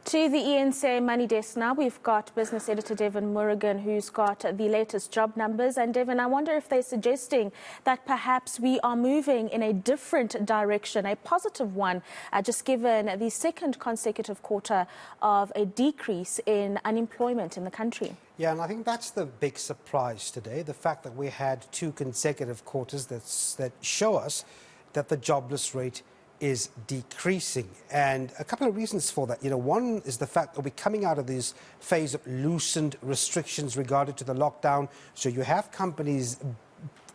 To the ENSA Money Desk now, we've got business editor Devan who's got the latest job numbers. And Devan, I wonder if they're suggesting that perhaps we are moving in a different direction, a positive one, just given the second consecutive quarter of a decrease in unemployment in the country. Yeah, and I think that's the big surprise today, the fact that we had two consecutive quarters that show us that the jobless rate is decreasing, and a couple of reasons for that. One is the fact that we're coming out of this phase of loosened restrictions regarding to the lockdown, so you have companies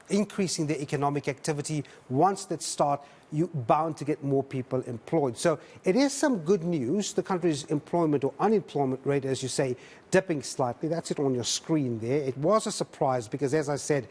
increasing their economic activity. Once that start, you're bound to get more people employed. So it is some good news. The country's employment or unemployment rate, as you say, dipping slightly. That's it on your screen there. It was a surprise because, as I said,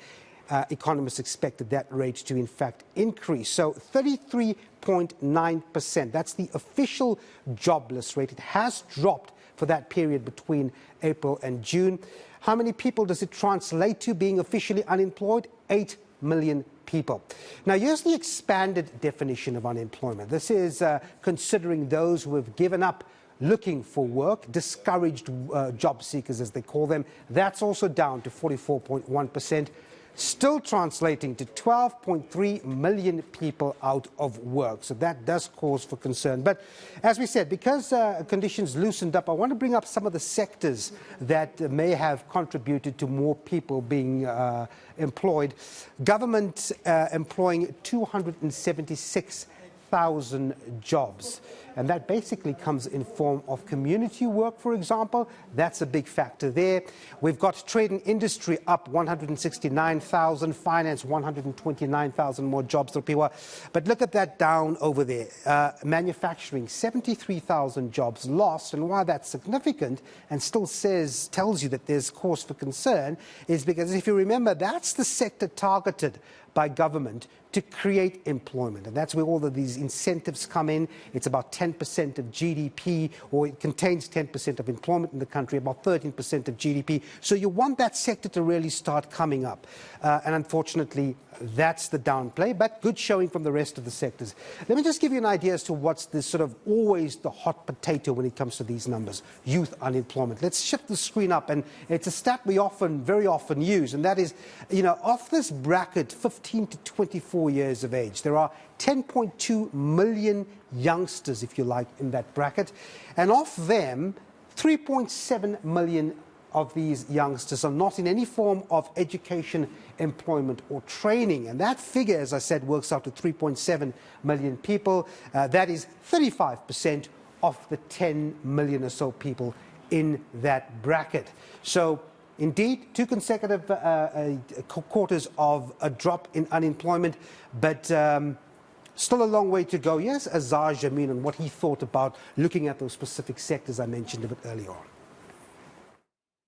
economists expected that rate to, in fact, increase. So 33.9%, that's the official jobless rate. It has dropped for that period between April and June. How many people does it translate to being officially unemployed? 8 million people. Now, here's the expanded definition of unemployment. This is considering those who have given up looking for work, discouraged job seekers, as they call them. That's also down to 44.1%. Still translating to 12.3 million people out of work. So that does cause for concern. But as we said, because conditions loosened up, I want to bring up some of the sectors that may have contributed to more people being employed. Government employing 276,000 jobs. And that basically comes in form of community work, for example. That's a big factor there. We've got trade and industry up 169,000, finance 129,000 more jobs for people. But look at that down over there. Manufacturing, 73,000 jobs lost. And why that's significant and still tells you that there's cause for concern is because, if you remember, that's the sector targeted by government to create employment. And that's where all of these incentives come in. It's about 10% of GDP, or it contains 10% of employment in the country, about 13% of GDP. So you want that sector to really start coming up. And unfortunately, that's the downplay, but good showing from the rest of the sectors. Let me just give you an idea as to what's this sort of always the hot potato when it comes to these numbers: youth unemployment. Let's shift the screen up, and it's a stat we very often use, and that is, off this bracket, 15 to 24 years of age, there are 10.2 million youngsters, if you like, in that bracket, and of them, 3.7 million of these youngsters are not in any form of education, employment or training. And that figure, as I said, works out to 3.7 million people. That is 35% of the 10 million or so people in that bracket. So indeed, two consecutive quarters of a drop in unemployment, but still a long way to go. Yes, Azar Jamin on what he thought about looking at those specific sectors I mentioned a bit earlier on.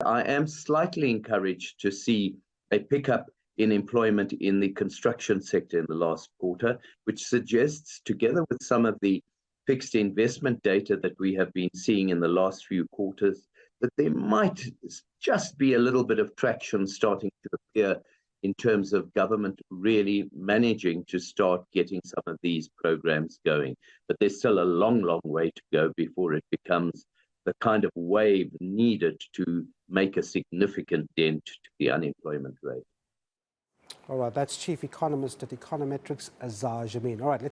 I am slightly encouraged to see a pickup in employment in the construction sector in the last quarter, which suggests, together with some of the fixed investment data that we have been seeing in the last few quarters, that there might just be a little bit of traction starting to appear in terms of government really managing to start getting some of these programs going. But there's still a long, long way to go before it becomes the kind of wave needed to make a significant dent to the unemployment rate. All right, that's Chief Economist at Econometrics, Azar Jamin. All right.